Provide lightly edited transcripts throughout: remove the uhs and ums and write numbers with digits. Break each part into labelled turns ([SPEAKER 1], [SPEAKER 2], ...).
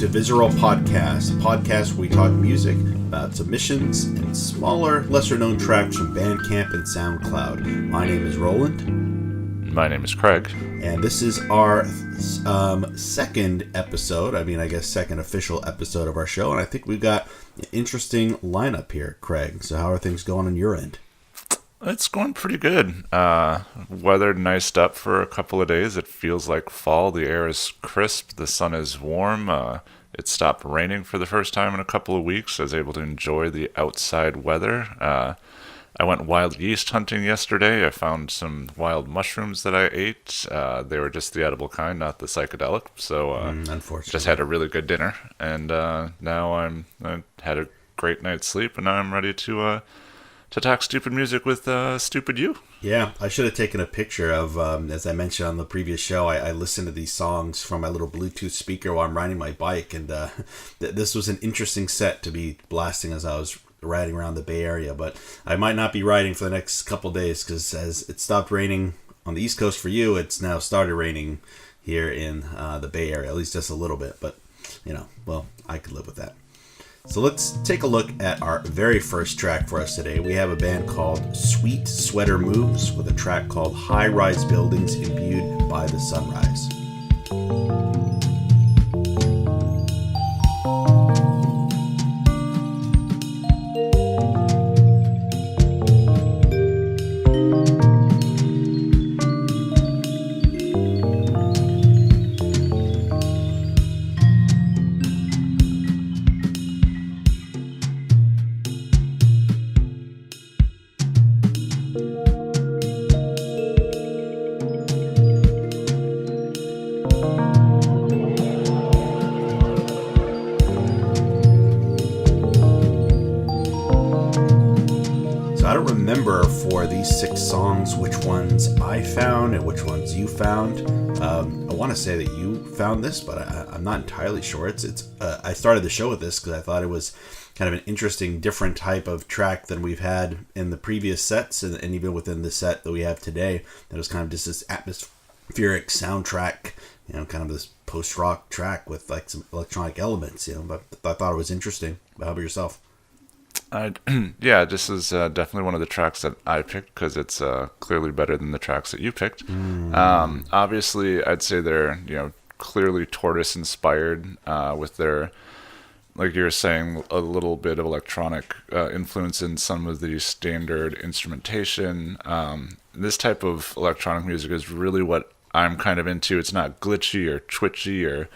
[SPEAKER 1] to Vizaural Podcast, a podcast where we talk music about submissions and smaller, lesser-known tracks from Bandcamp and SoundCloud. My name is Roland.
[SPEAKER 2] My name is Craig.
[SPEAKER 1] And this is our second episode, second official episode of our show, and I think we've got an interesting lineup here, Craig. So how are things going on your end?
[SPEAKER 2] It's going pretty good. Weather niced up for a couple of days. It feels like fall. The air is crisp. The sun is warm. It stopped raining for the first time in a couple of weeks. I was able to enjoy the outside weather. I went wild yeast hunting yesterday. I found some wild mushrooms that I ate. They were just the edible kind, not the psychedelic. So
[SPEAKER 1] unfortunately,
[SPEAKER 2] just had a really good dinner. And now I had a great night's sleep, and now I'm ready to talk stupid music with Stupid You.
[SPEAKER 1] Yeah, I should have taken a picture of, as I mentioned on the previous show, I listened to these songs from my little Bluetooth speaker while I'm riding my bike, and this was an interesting set to be blasting as I was riding around the Bay Area, but I might not be riding for the next couple days, because as it stopped raining on the East Coast for you, it's now started raining here in the Bay Area, at least just a little bit, but, I could live with that. So let's take a look at our very first track for us today. We have a band called Sweet Sweater Moves with a track called High Rise Buildings Imbued by the Sunrise. For these 6 songs, which ones I found and which ones you found. I want to say that you found this, but I'm not entirely sure. I started the show with this because I thought it was kind of an interesting, different type of track than we've had in the previous sets, and even within the set that we have today. That was kind of just this atmospheric soundtrack, kind of this post-rock track with like some electronic elements, but I thought it was interesting. How about yourself?
[SPEAKER 2] This is definitely one of the tracks that I picked because it's clearly better than the tracks that you picked. Obviously, I'd say they're clearly Tortoise inspired with their, like you were saying, a little bit of electronic influence in some of the standard instrumentation. This type of electronic music is really what I'm kind of into. It's not glitchy or twitchy or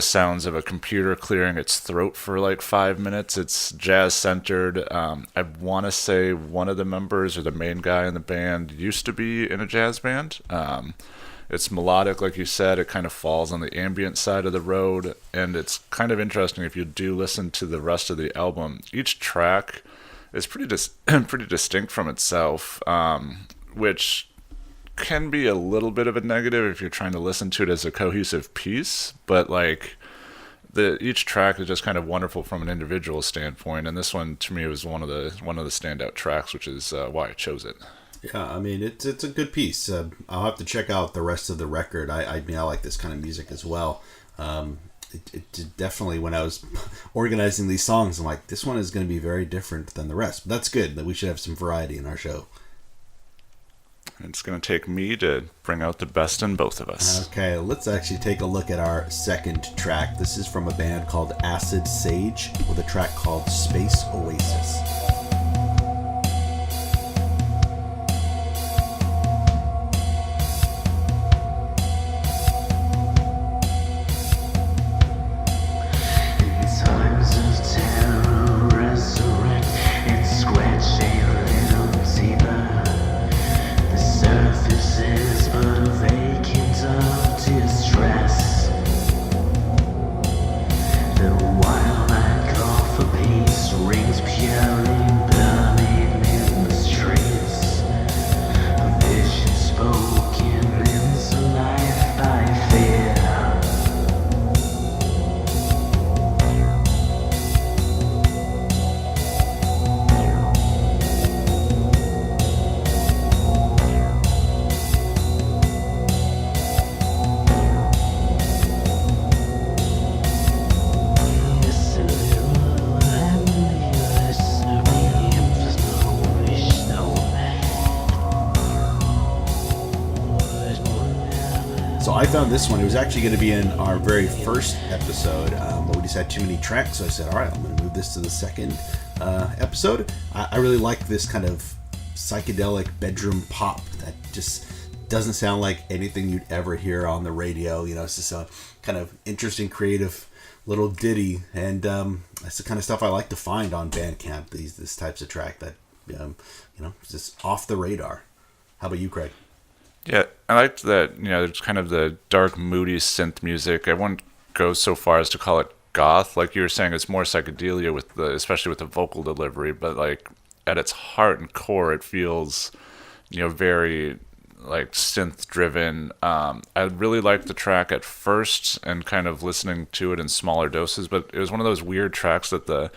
[SPEAKER 2] sounds of a computer clearing its throat for like 5 minutes. It's jazz centered. I want to say one of the members or the main guy in the band used to be in a jazz band. It's melodic, like you said. It kind of falls on the ambient side of the road, and it's kind of interesting if you do listen to the rest of the album. Each track is pretty distinct from itself, which can be a little bit of a negative if you're trying to listen to it as a cohesive piece, but each track is just kind of wonderful from an individual standpoint, and this one to me was one of the standout tracks, which is why I chose it.
[SPEAKER 1] Yeah, it's a good piece. I'll have to check out the rest of the record. I like this kind of music as well. It definitely, when I was organizing these songs, I'm like, this one is going to be very different than the rest. But that's good. That we should have some variety in our show.
[SPEAKER 2] It's going to take me to bring out the best in both of us.
[SPEAKER 1] Okay, let's actually take a look at our second track. This is from a band called Acid Sage with a track called Space Oasis.
[SPEAKER 3] The wild light of a piece rings purely
[SPEAKER 1] So I found this one. It was actually going to be in our very first episode, but we just had too many tracks. So I said, all right, I'm going to move this to the second episode. I really like this kind of psychedelic bedroom pop that just doesn't sound like anything you'd ever hear on the radio. You know, it's just a kind of interesting, creative little ditty, and that's the kind of stuff I like to find on Bandcamp. This types of track that it's just off the radar. How about you, Craig?
[SPEAKER 2] Yeah, I liked that. There's kind of the dark, moody synth music. I wouldn't go so far as to call it goth, like you were saying. It's more psychedelia especially with the vocal delivery. But like at its heart and core, it feels, very like synth driven. I really liked the track at first and kind of listening to it in smaller doses, but it was one of those weird tracks that the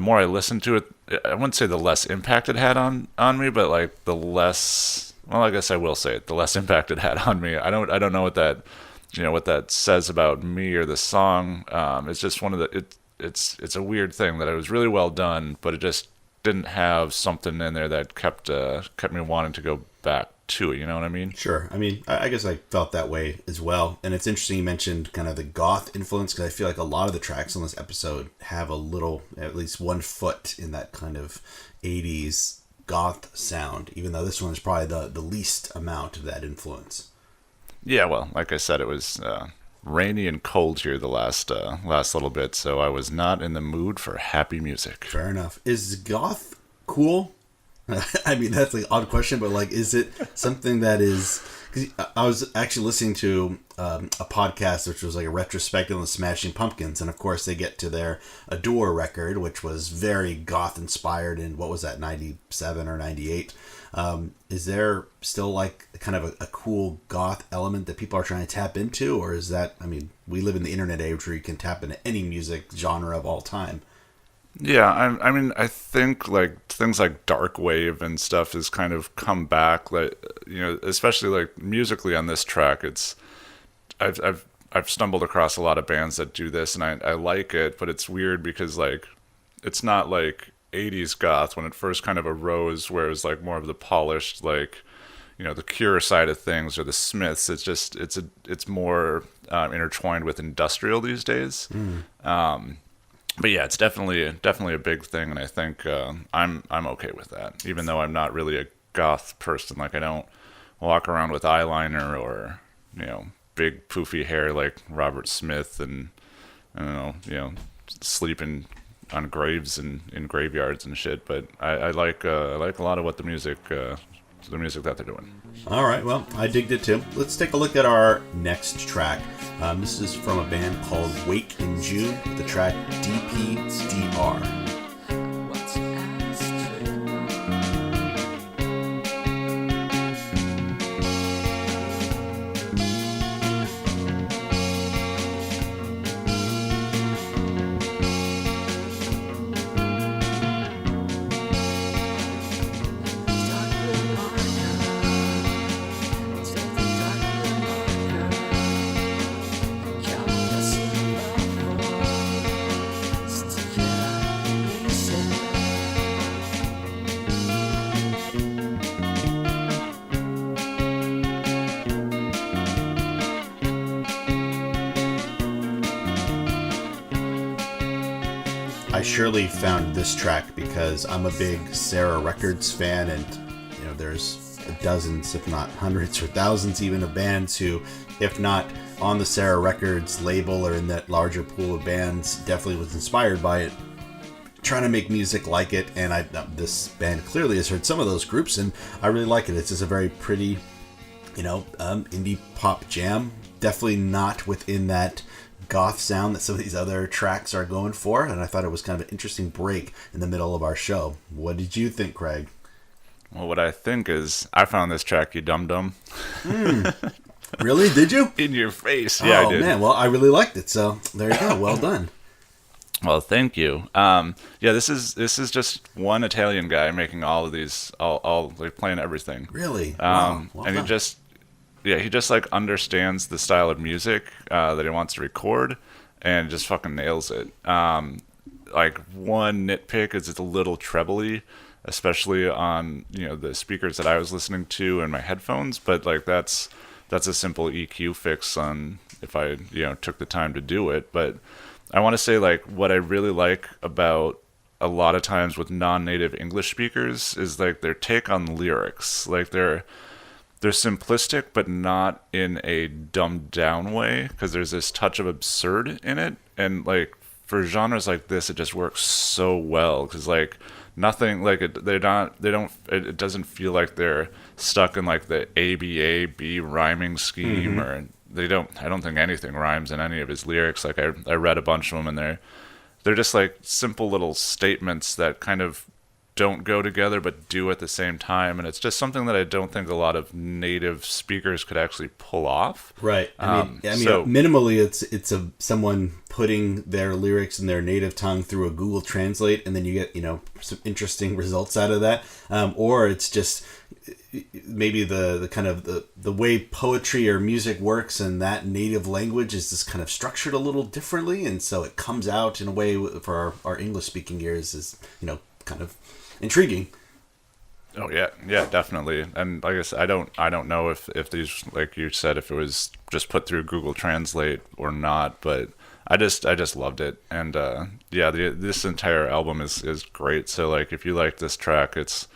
[SPEAKER 2] more I listened to it, I wouldn't say the less impact it had on me, but like the less, well, I guess I will say it, the less impact it had on me. I don't know what that says about me or the song. It's just one of the, it's a weird thing that it was really well done, but it just didn't have something in there that kept me wanting to go back to it. You know what I mean?
[SPEAKER 1] Sure. I mean, I guess I felt that way as well. And it's interesting you mentioned kind of the goth influence, because I feel like a lot of the tracks on this episode have a little, at least 1 foot in that kind of 80s goth sound, even though this one is probably the least amount of that influence.
[SPEAKER 2] Yeah, well, like I said, it was rainy and cold here the last little bit, so I was not in the mood for happy music.
[SPEAKER 1] Fair enough. Is goth cool? I mean, that's an odd question, but like, is it something that is... Cause I was actually listening to a podcast which was like a retrospective on the Smashing Pumpkins, and of course they get to their Adore record, which was very goth inspired in, what was that, 97 or 98. Is there still like kind of a cool goth element that people are trying to tap into, or is that, I mean, we live in the internet age where you can tap into any music genre of all time.
[SPEAKER 2] Yeah, I mean, I think like things like dark wave and stuff has kind of come back. Like, especially like musically on this track, I've stumbled across a lot of bands that do this, and I like it, but it's weird because like it's not like 80s goth when it first kind of arose, where it was like more of the polished, like, the Cure side of things, or the Smiths. It's just it's more intertwined with industrial these days. But yeah, it's definitely a big thing, and I think I'm okay with that. Even though I'm not really a goth person, like I don't walk around with eyeliner or big poofy hair like Robert Smith, and I don't know, sleeping on graves and in graveyards and shit. But I like a lot of what the music that they're doing.
[SPEAKER 1] All right, well, I digged it too. Let's take a look at our next track. This is from a band called Wake in June, with the track DPDR. I surely found this track because I'm a big Sarah Records fan, and there's dozens, if not hundreds or thousands even, of bands who, if not on the Sarah Records label or in that larger pool of bands, definitely was inspired by it, trying to make music like it. And this band clearly has heard some of those groups, and I really like it. It's just a very pretty, indie pop jam. Definitely not within that goth sound that some of these other tracks are going for, and I thought it was kind of an interesting break in the middle of our show. What did you think, Craig?
[SPEAKER 2] Well, what I think is I found this track, you dum-dum.
[SPEAKER 1] Really? Did you?
[SPEAKER 2] In your face. Yeah, I did.
[SPEAKER 1] Oh, man. Well, I really liked it, so there you go. Well done.
[SPEAKER 2] Well, thank you. Yeah, this is just one Italian guy making all of these, all like playing everything.
[SPEAKER 1] Really? Wow. Well
[SPEAKER 2] and
[SPEAKER 1] done.
[SPEAKER 2] he just like understands the style of music that he wants to record, and just fucking nails it. Like one nitpick is it's a little trebly, especially on the speakers that I was listening to in my headphones. But like that's that's a simple EQ fix on if I took the time to do it. But I want to say like what I really like about a lot of times with non-native English speakers is like their take on lyrics. Like they're simplistic, but not in a dumbed down way, because there's this touch of absurd in it. And like for genres like this, it just works so well, because like nothing like it, it doesn't feel like they're stuck in like the ABAB rhyming scheme, or I don't think anything rhymes in any of his lyrics. Like I read a bunch of them, and they're just like simple little statements that kind of don't go together but do at the same time, and it's just something that I don't think a lot of native speakers could actually pull off.
[SPEAKER 1] Right. I mean,
[SPEAKER 2] so
[SPEAKER 1] minimally, it's someone putting their lyrics in their native tongue through a Google Translate, and then you get some interesting results out of that. Or it's just maybe the kind of the way poetry or music works in that native language is just kind of structured a little differently, and so it comes out in a way for our English speaking ears is kind of intriguing.
[SPEAKER 2] Oh yeah, definitely. And like I said, I don't know if these, like you said, if it was just put through Google Translate or not, but I just loved it. And this entire album is great. So like if you like this track, it's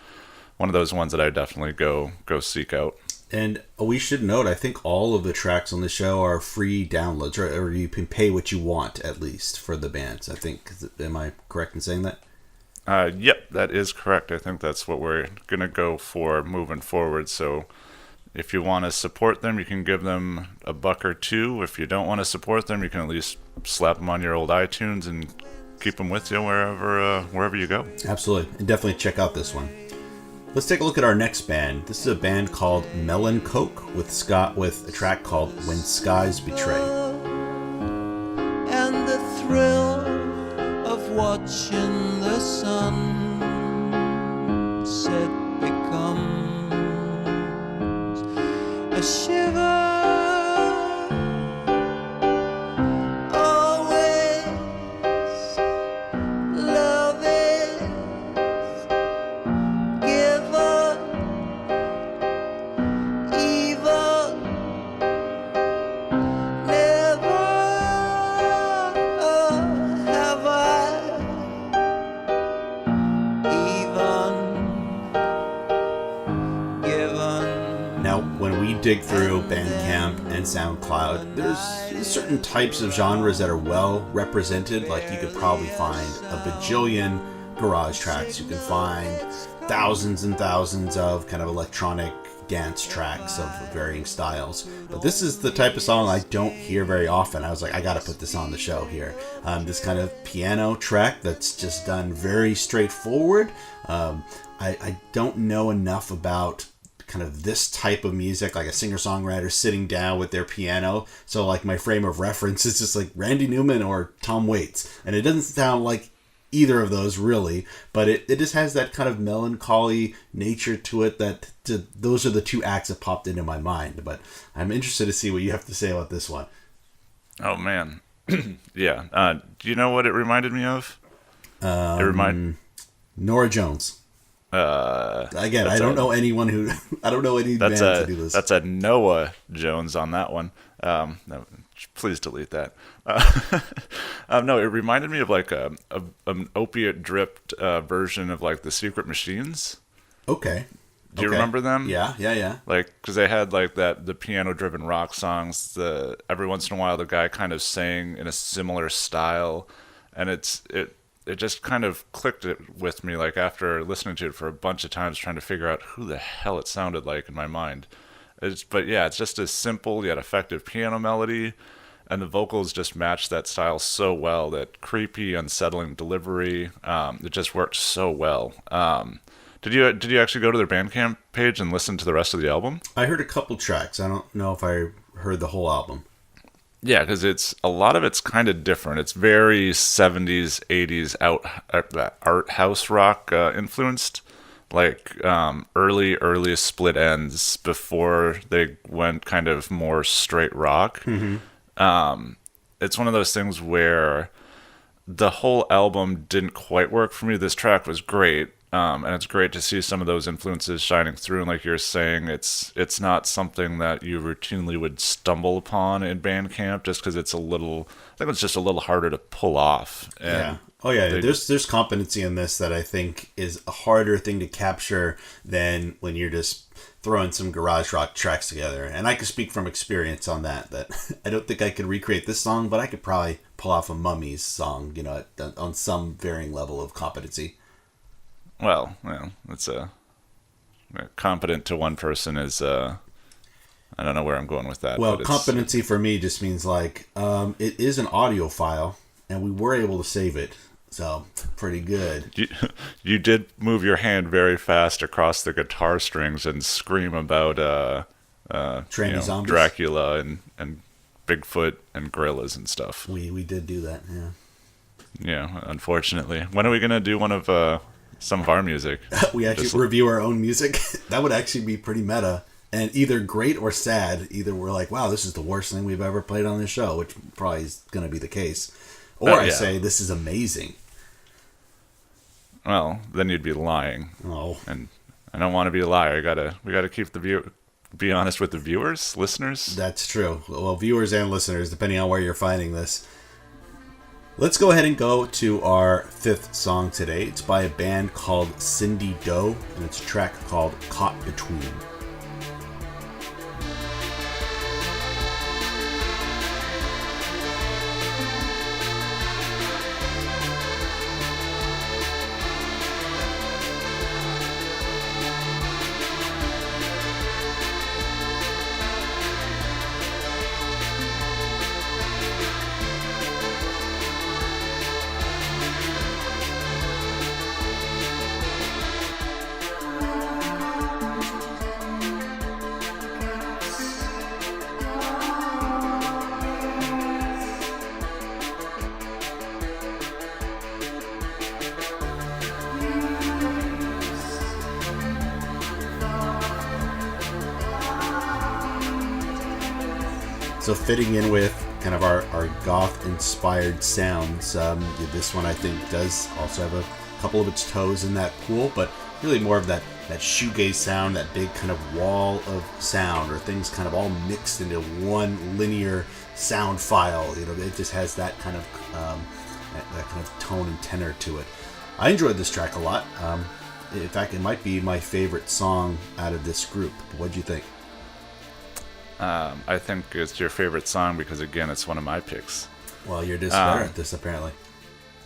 [SPEAKER 2] one of those ones that I definitely go seek out.
[SPEAKER 1] And we should note, I think all of the tracks on the show are free downloads, right? Or you can pay what you want, at least, for the bands. I think, am I correct in saying that?
[SPEAKER 2] Yep, that is correct. I think that's what we're going to go for moving forward. So if you want to support them, you can give them $1 or $2. If you don't want to support them, you can at least slap them on your old iTunes and keep them with you wherever you go.
[SPEAKER 1] Absolutely. And definitely check out this one. Let's take a look at our next band. This is a band called Melon Coke with a track called When Skies Betray.
[SPEAKER 3] And the thrill of watching the sun set becomes a shiver. Always love is given, even never have I even given.
[SPEAKER 1] Now, when we dig through Bandcamp and SoundCloud, there's certain types of genres that are well represented. Like you could probably find a bajillion garage tracks. You can find thousands and thousands of kind of electronic dance tracks of varying styles. But this is the type of song I don't hear very often. I was like, I gotta put this on the show here. This kind of piano track that's just done very straightforward. I don't know enough about kind of this type of music, like a singer-songwriter sitting down with their piano. So like my frame of reference is just like Randy Newman or Tom Waits. And it doesn't sound like either of those really, but it just has that kind of melancholy nature to it those are the two acts that popped into my mind. But I'm interested to see what you have to say about this one.
[SPEAKER 2] Oh man. Yeah. Do you know what it reminded me of?
[SPEAKER 1] Norah Jones. Again, I don't know any bands to do this.
[SPEAKER 2] That's a Noah Jones on that one. No, please delete that. No, it reminded me of like an opiate dripped version of like the Secret Machines.
[SPEAKER 1] Okay.
[SPEAKER 2] Do you remember them?
[SPEAKER 1] Yeah.
[SPEAKER 2] Like, because they had like the piano driven rock songs. Every once in a while, the guy kind of sang in a similar style, and it just kind of clicked it with me, like after listening to it for a bunch of times, trying to figure out who the hell it sounded like in my mind. But yeah, it's just a simple yet effective piano melody, and the vocals just match that style so well. That creepy, unsettling delivery, it just worked so well. Did you actually go to their Bandcamp page and listen to the rest of the album?
[SPEAKER 1] I heard a couple tracks. I don't know if I heard the whole album.
[SPEAKER 2] Yeah, because a lot of it's kind of different. It's very 70s, 80s art house rock influenced, like earliest Split Ends before they went kind of more straight rock. Mm-hmm. It's one of those things where the whole album didn't quite work for me. This track was great, And it's great to see some of those influences shining through. And like you're saying, it's not something that you routinely would stumble upon in Bandcamp, just because it's a little. I think it's just a little harder to pull off. And
[SPEAKER 1] yeah. Oh yeah. There's competency in this that I think is a harder thing to capture than when you're just throwing some garage rock tracks together. And I can speak from experience on that. That I don't think I could recreate this song, but I could probably pull off a Mummies song. On some varying level of competency.
[SPEAKER 2] Well, it's competent to one person is. I don't know where I'm going with that.
[SPEAKER 1] Well, competency for me just means like it is an audio file, and we were able to save it, so pretty good.
[SPEAKER 2] You did move your hand very fast across the guitar strings and scream about
[SPEAKER 1] Tranny zombies,
[SPEAKER 2] Dracula, and Bigfoot and gorillas and stuff.
[SPEAKER 1] We did do that, yeah.
[SPEAKER 2] Yeah, unfortunately. When are we gonna do one of some of our music?
[SPEAKER 1] We actually review our own music. That would actually be pretty meta. And either great or sad. Either we're like, wow, this is the worst thing we've ever played on this show, which probably is going to be the case. Or I say, this is amazing.
[SPEAKER 2] Well, then you'd be lying.
[SPEAKER 1] Oh.
[SPEAKER 2] And I don't want to be a liar. We gotta keep be honest with the viewers, listeners.
[SPEAKER 1] That's true. Well, viewers and listeners, depending on where you're finding this. Let's go ahead and go to our fifth song today. It's by a band called Cindy Doe, and it's a track called Caught Between. So fitting in with kind of our goth-inspired sounds, this one I think does also have a couple of its toes in that pool, but really more of that shoegaze sound, that big kind of wall of sound, or things kind of all mixed into one linear sound file. It just has that kind of tone and tenor to it. I enjoyed this track a lot. In fact, it might be my favorite song out of this group. What'd you think?
[SPEAKER 2] I think it's your favorite song because, again, it's one of my picks.
[SPEAKER 1] Well, you're just better at this, apparently.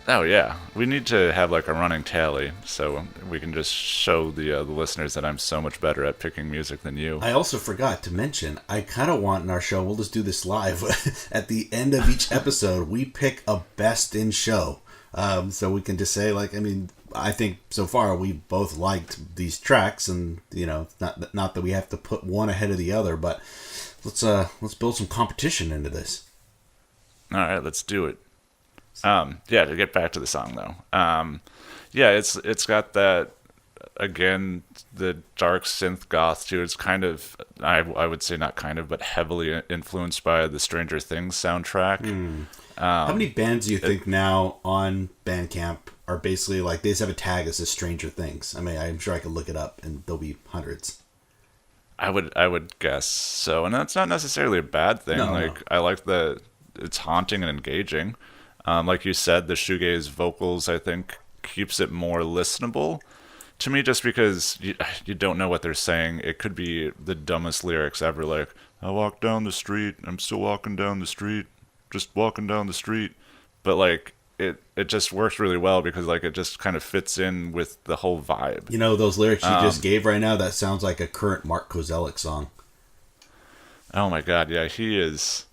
[SPEAKER 2] Oh, yeah. We need to have like a running tally so we can just show the listeners that I'm so much better at picking music than you.
[SPEAKER 1] I also forgot to mention, I kind of want in our show, we'll just do this live, at the end of each episode, we pick a best in show. So we can just say, I think so far we both liked these tracks, and not that we have to put one ahead of the other, but let's build some competition into this.
[SPEAKER 2] All right, let's do it. To get back to the song though. It's got that, again, the dark synth goth too. It's kind of, I would say not kind of, but heavily influenced by the Stranger Things soundtrack.
[SPEAKER 1] How many bands do you think now on Bandcamp are basically like, they just have a tag that says Stranger Things? I mean, I'm sure I could look it up and there'll be hundreds.
[SPEAKER 2] I would guess so, and that's not necessarily a bad thing. No. I like that it's haunting and engaging. Like you said, the shoegaze vocals, I think, keeps it more listenable to me, just because you don't know what they're saying. It could be the dumbest lyrics ever, like, I walk down the street, I'm still walking down the street, just walking down the street. But like, it just works really well because like it just kind of fits in with the whole vibe.
[SPEAKER 1] Those lyrics you just gave right now, that sounds like a current Mark Kozelek song.
[SPEAKER 2] Oh my god, yeah, he is.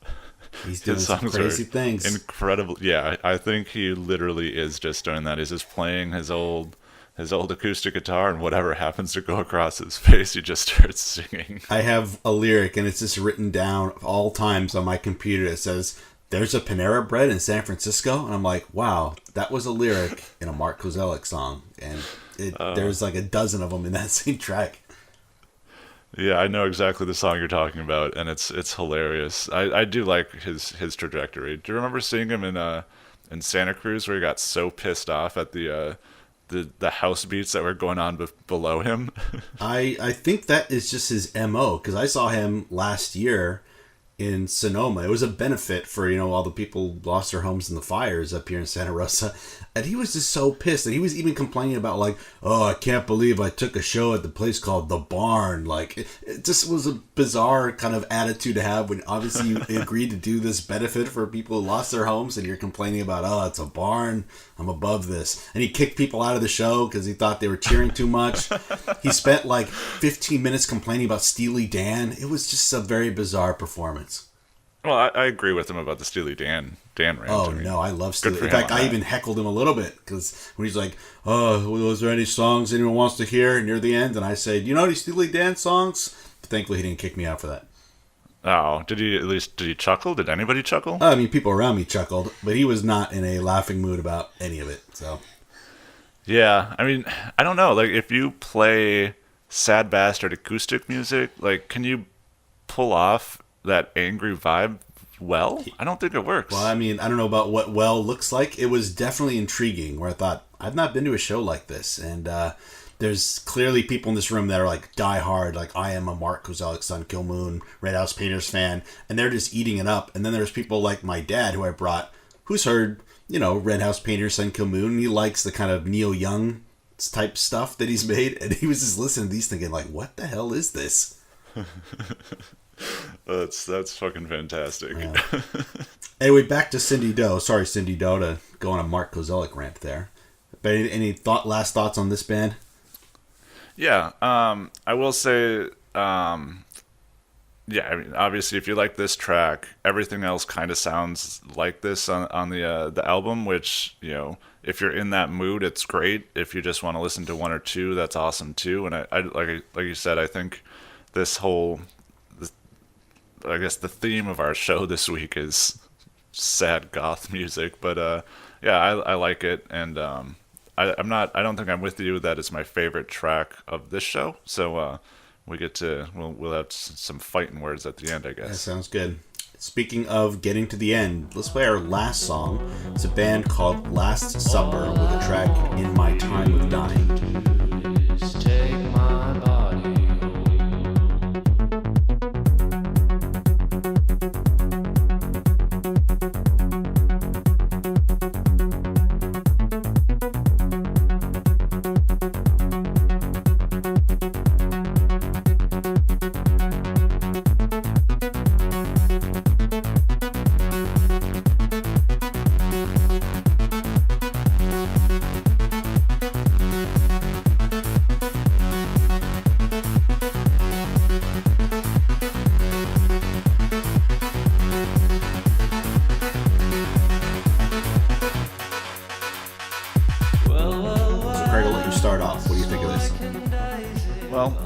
[SPEAKER 1] He's doing some crazy things.
[SPEAKER 2] Incredible. Yeah, I think he literally is just doing that. He's just playing his old acoustic guitar, and whatever happens to go across his face, he just starts singing.
[SPEAKER 1] I have a lyric, and it's just written down all times on my computer. It says, "There's a Panera Bread in San Francisco," and I'm like, wow, that was a lyric in a Mark Kozelek song, and there's like a dozen of them in that same track.
[SPEAKER 2] Yeah, I know exactly the song you're talking about, and it's hilarious. I do like his trajectory. Do you remember seeing him in Santa Cruz, where he got so pissed off at the the house beats that were going on below him.
[SPEAKER 1] I think that is just his MO, because I saw him last year in Sonoma. It was a benefit for, all the people lost their homes in the fires up here in Santa Rosa. And he was just so pissed. And he was even complaining about like, oh, I can't believe I took a show at the place called The Barn. Like, it just was a bizarre kind of attitude to have when obviously you agreed to do this benefit for people who lost their homes, and you're complaining about, oh, it's a barn. I'm above this. And he kicked people out of the show because he thought they were cheering too much. He spent like 15 minutes complaining about Steely Dan. It was just a very bizarre performance.
[SPEAKER 2] Well, I agree with him about the Steely Dan rant.
[SPEAKER 1] Oh, no, I love Steely. In fact, I even heckled him a little bit, because when he's like, oh, was there any songs anyone wants to hear near the end? And I said, you know any Steely Dan songs? Thankfully, he didn't kick me out for that.
[SPEAKER 2] Oh, did he chuckle? Did anybody chuckle?
[SPEAKER 1] I mean, people around me chuckled, but he was not in a laughing mood about any of it, so.
[SPEAKER 2] Yeah, I mean, I don't know. Like, if you play Sad Bastard acoustic music, like, can you pull off that angry vibe well? I don't think it works.
[SPEAKER 1] Well, I mean, I don't know about what well looks like. It was definitely intriguing, where I thought, I've not been to a show like this. And there's clearly people in this room that are like die hard, like I am a Mark Kozelek, Sun Kill Moon, Red House Painters fan, and they're just eating it up. And then there's people like my dad, who I brought, who's heard, Red House Painters, Sun Kill Moon, and he likes the kind of Neil Young type stuff that he's made. And he was just listening to these thinking like, what the hell is this?
[SPEAKER 2] That's fucking fantastic.
[SPEAKER 1] Yeah. Anyway, back to Cindy Doe. Sorry, Cindy Doe, to go on a Mark Kozelek rant there. But any last thoughts on this band?
[SPEAKER 2] Yeah, I will say, I mean, obviously, if you like this track, everything else kind of sounds like this on the album. Which, if you're in that mood, it's great. If you just want to listen to one or two, that's awesome too. And I like you said, I think this whole, I guess the theme of our show this week is sad goth music, but I like it, and I don't think I'm with you that it's my favorite track of this show. So we'll have some fighting words at the end, I guess.
[SPEAKER 1] That sounds good. Speaking of getting to the end, let's play our last song. It's a band called Last Supper with a track In My Time of Dying.
[SPEAKER 4] Just take my body.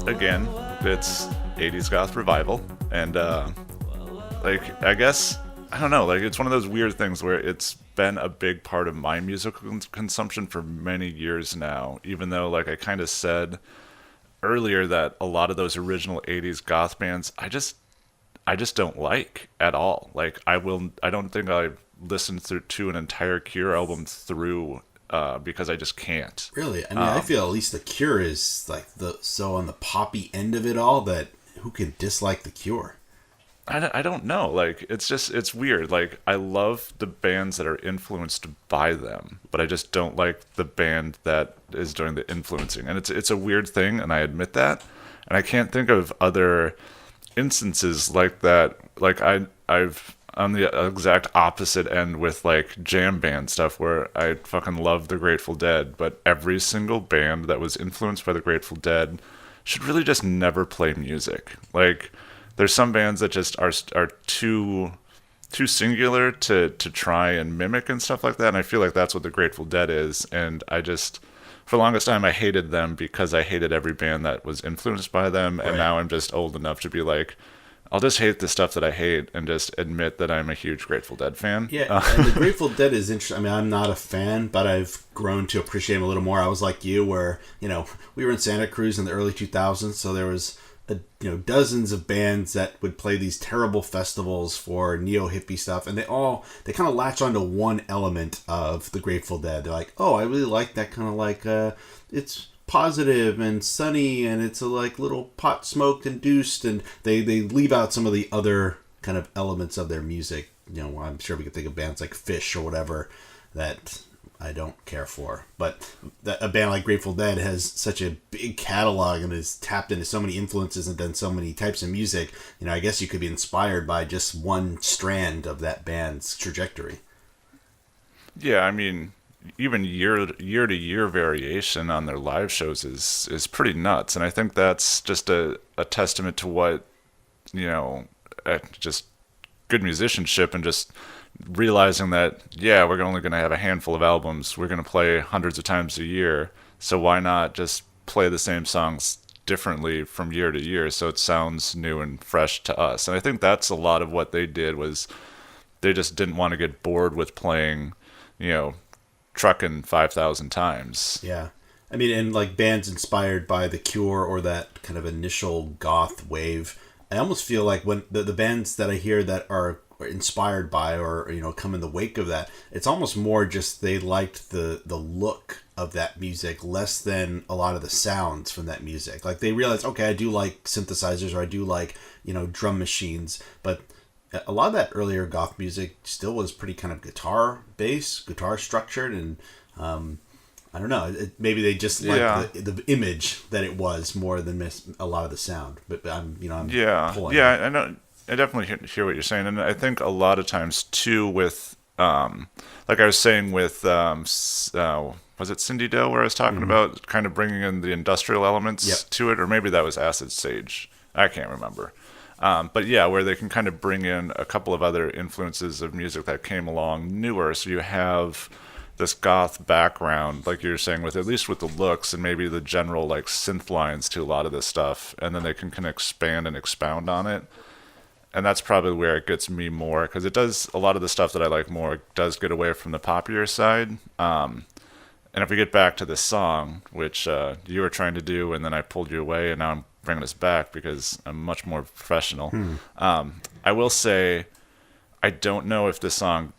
[SPEAKER 2] Again, it's 80s Goth Revival, and I guess, I don't know, like, it's one of those weird things where it's been a big part of my musical consumption for many years now, even though, like I kind of said earlier, that a lot of those original 80s goth bands I just don't like at all. Like, I don't think I listened to an entire Cure album through because I just can't.
[SPEAKER 1] Really? I mean, I feel at least the Cure is like so on the poppy end of it all, that who can dislike the Cure?
[SPEAKER 2] I don't know. Like, it's weird. Like, I love the bands that are influenced by them, but I just don't like the band that is doing the influencing. And it's a weird thing, and I admit that. And I can't think of other instances like that. Like, I've on the exact opposite end with like jam band stuff, where I fucking love the Grateful Dead, but every single band that was influenced by the Grateful Dead should really just never play music. Like, there's some bands that just are too singular to try and mimic and stuff like that, and I feel like that's what the Grateful Dead is. And I just, for the longest time, I hated them because I hated every band that was influenced by them. Right. And now I'm just old enough to be like, I'll just hate the stuff that I hate and just admit that I'm a huge Grateful Dead fan.
[SPEAKER 1] Yeah, and the Grateful Dead is interesting. I mean, I'm not a fan, but I've grown to appreciate them a little more. I was like you, where, we were in Santa Cruz in the early 2000s, so there was dozens of bands that would play these terrible festivals for neo-hippie stuff, and they kind of latch onto one element of the Grateful Dead. They're like, oh, I really like that kind of like, it's positive and sunny, and it's a like little pot smoke induced, and they leave out some of the other kind of elements of their music. I'm sure we could think of bands like Fish or whatever that I don't care for. But a band like Grateful Dead has such a big catalog and has tapped into so many influences and done so many types of music. I guess you could be inspired by just one strand of that band's trajectory.
[SPEAKER 2] Yeah, I mean, even year to year variation on their live shows is pretty nuts, and I think that's just a testament to what just good musicianship and just realizing that we're only going to have a handful of albums, we're going to play hundreds of times a year, so why not just play the same songs differently from year to year so it sounds new and fresh to us. And I think that's a lot of what they did, was they just didn't want to get bored with playing Truckin' 5,000 times.
[SPEAKER 1] Yeah. I mean, and like bands inspired by The Cure or that kind of initial goth wave, I almost feel like when the bands that I hear that are inspired by or come in the wake of that, it's almost more just they liked the look of that music less than a lot of the sounds from that music. Like they realized, okay, I do like synthesizers, or I do like drum machines, but a lot of that earlier goth music still was pretty kind of guitar structured, and I don't know, maybe they just liked the image that it was more than a lot of the sound. But I'm pulling.
[SPEAKER 2] I know. I definitely hear what you're saying, and I think a lot of times too with like I was saying with was it Cindy Doe, where I was talking about kind of bringing in the industrial elements to it, or maybe that was Acid Sage. I can't remember. But yeah, where they can kind of bring in a couple of other influences of music that came along newer. So you have this goth background, like you were saying, with at least with the looks and maybe the general like synth lines to a lot of this stuff, and then they can expand and expound on it. And that's probably where it gets me more, because it does a lot of the stuff that I like more does get away from the popular side. And if we get back to this song, which you were trying to do, and then I pulled you away, and now I'm bringing us back because I'm much more professional. I will say, I don't know if this song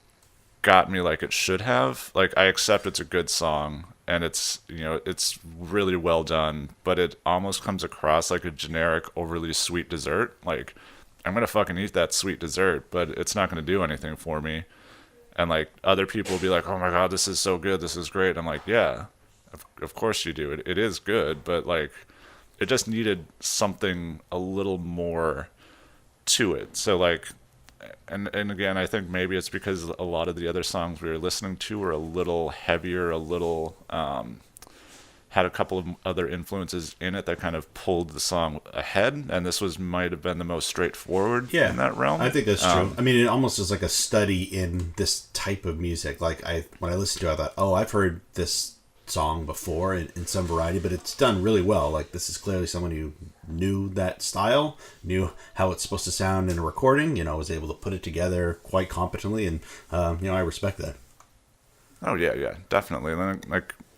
[SPEAKER 2] got me like it should have. Like, I accept it's a good song, and it's it's really well done, but it almost comes across like a generic, overly sweet dessert. Like, I'm gonna fucking eat that sweet dessert, but it's not gonna do anything for me. And like other people will be like, "Oh my god, this is so good, this is great." I'm like, "Yeah, of course you do. It is good, but like, it just needed something a little more to it." So like, and again, I think maybe it's because a lot of the other songs we were listening to were a little heavier, a little had a couple of other influences in it that kind of pulled the song ahead, and this might have been the most straightforward in that realm.
[SPEAKER 1] I think that's true. I mean, it almost is like a study in this type of music. Like when I listened to it, I thought, oh, I've heard this song before in some variety, but it's done really well. Like, this is clearly someone who knew that style, knew how it's supposed to sound in a recording, was able to put it together quite competently, and I respect that.
[SPEAKER 2] Oh yeah, definitely.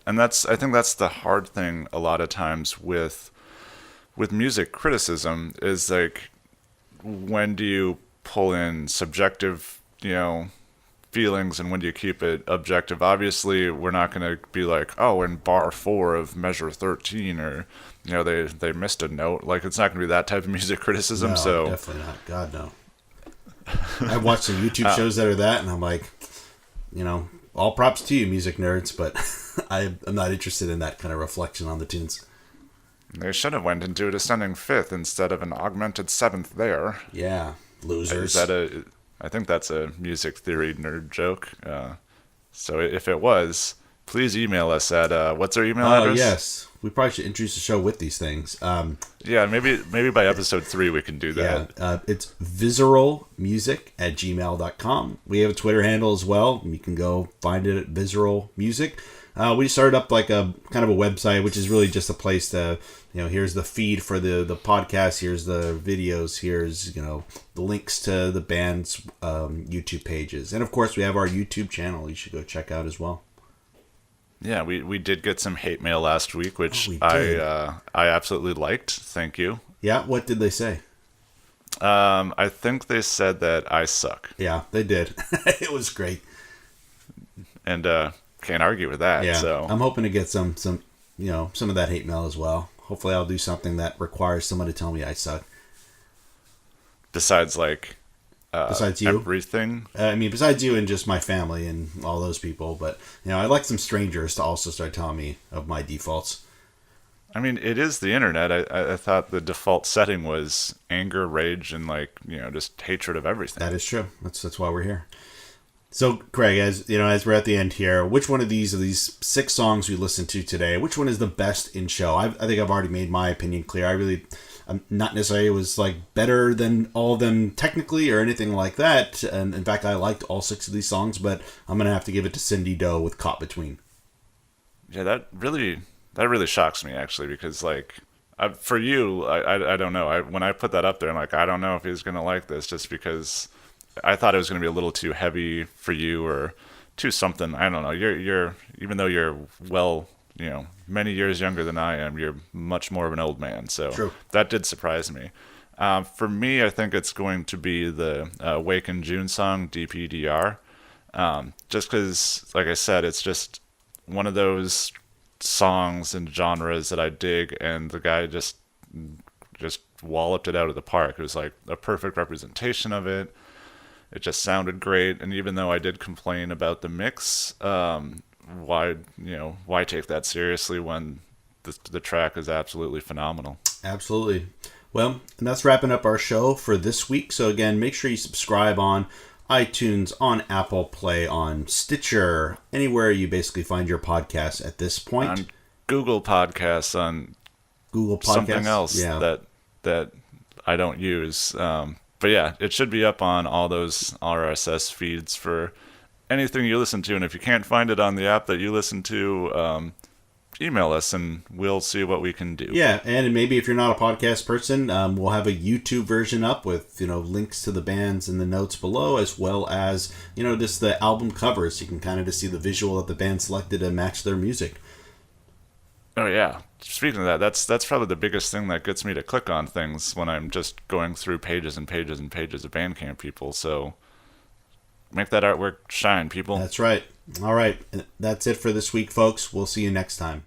[SPEAKER 2] And I think that's the hard thing a lot of times with music criticism, is like, when do you pull in subjective, feelings, and when do you keep it objective? Obviously, we're not going to be like, oh, in bar 4 of measure 13, or they missed a note. Like, it's not going to be that type of music criticism.
[SPEAKER 1] No,
[SPEAKER 2] so
[SPEAKER 1] definitely not. God, no. I've watched some YouTube shows that are that, and I'm like, all props to you, music nerds, but I'm not interested in that kind of reflection on the tunes.
[SPEAKER 2] They should have went into a descending 5th instead of an augmented 7th there.
[SPEAKER 1] Yeah, losers.
[SPEAKER 2] I think that's a music theory nerd joke. So if it was, please email us at what's our email address?
[SPEAKER 1] Oh, yes. We probably should introduce the show with these things.
[SPEAKER 2] Yeah, maybe by episode 3 we can do that.
[SPEAKER 1] Yeah, it's visceralmusic@gmail.com. We have a Twitter handle as well. You can go find it at Vizaural Music. We started up like a kind of a website, which is really just a place to, here's the feed for the podcast, here's the videos, here's, the links to the band's YouTube pages. And of course, we have our YouTube channel you should go check out as well.
[SPEAKER 2] Yeah, we did get some hate mail last week, which I absolutely liked. Thank you.
[SPEAKER 1] Yeah, what did they say?
[SPEAKER 2] I think they said that I suck,
[SPEAKER 1] Yeah, they did. It was great.
[SPEAKER 2] and can't argue with that.
[SPEAKER 1] Yeah,
[SPEAKER 2] So
[SPEAKER 1] I'm hoping to get some some of that hate mail as well. Hopefully, I'll do something that requires someone to tell me I suck.
[SPEAKER 2] besides like
[SPEAKER 1] Besides you,
[SPEAKER 2] everything.
[SPEAKER 1] I mean, besides you and just my family and all those people, but I'd like some strangers to also start telling me of my defaults.
[SPEAKER 2] I mean, it is the internet. I thought the default setting was anger, rage, and like just hatred of everything.
[SPEAKER 1] That is true. That's why we're here. So, Craig, as as we're at the end here, which one of these 6 songs we listened to today, which one is the best in show? I think I've already made my opinion clear. I'm not necessarily it was like better than all of them technically or anything like that. And in fact, I liked all 6 of these songs, but I'm gonna have to give it to Cindy Doe with "Caught Between."
[SPEAKER 2] Yeah, that really shocks me actually, because like for you, I don't know. When I put that up there, I'm like, I don't know if he's gonna like this, just because I thought it was gonna be a little too heavy for you or too something. I don't know. You're even though you're many years younger than I am, you're much more of an old man. So
[SPEAKER 1] True.
[SPEAKER 2] that did surprise me. For me, I think it's going to be the Wake in June song, DPDR. Just because, like I said, it's just one of those songs and genres that I dig, and the guy just walloped it out of the park. It was like a perfect representation of it. It just sounded great, and even though I did complain about the mix, why take that seriously when the track is absolutely phenomenal?
[SPEAKER 1] Absolutely. Well, and that's wrapping up our show for this week. So again, make sure you subscribe on iTunes, on Apple Play, on Stitcher, anywhere you basically find your podcasts at this point.
[SPEAKER 2] On Google Podcasts, on
[SPEAKER 1] Google Podcasts,
[SPEAKER 2] something else
[SPEAKER 1] yeah.
[SPEAKER 2] that I don't use. But yeah, it should be up on all those RSS feeds for anything you listen to. And if you can't find it on the app that you listen to, email us and we'll see what we can do.
[SPEAKER 1] Yeah, and maybe if you're not a podcast person, we'll have a YouTube version up with links to the bands in the notes below, as well as just the album covers. You can kind of just see the visual that the band selected to match their music.
[SPEAKER 2] Oh yeah. Speaking of that, that's probably the biggest thing that gets me to click on things when I'm just going through pages and pages and pages of Bandcamp people. So make that artwork shine, people.
[SPEAKER 1] That's right. All right. That's it for this week, folks. We'll see you next time.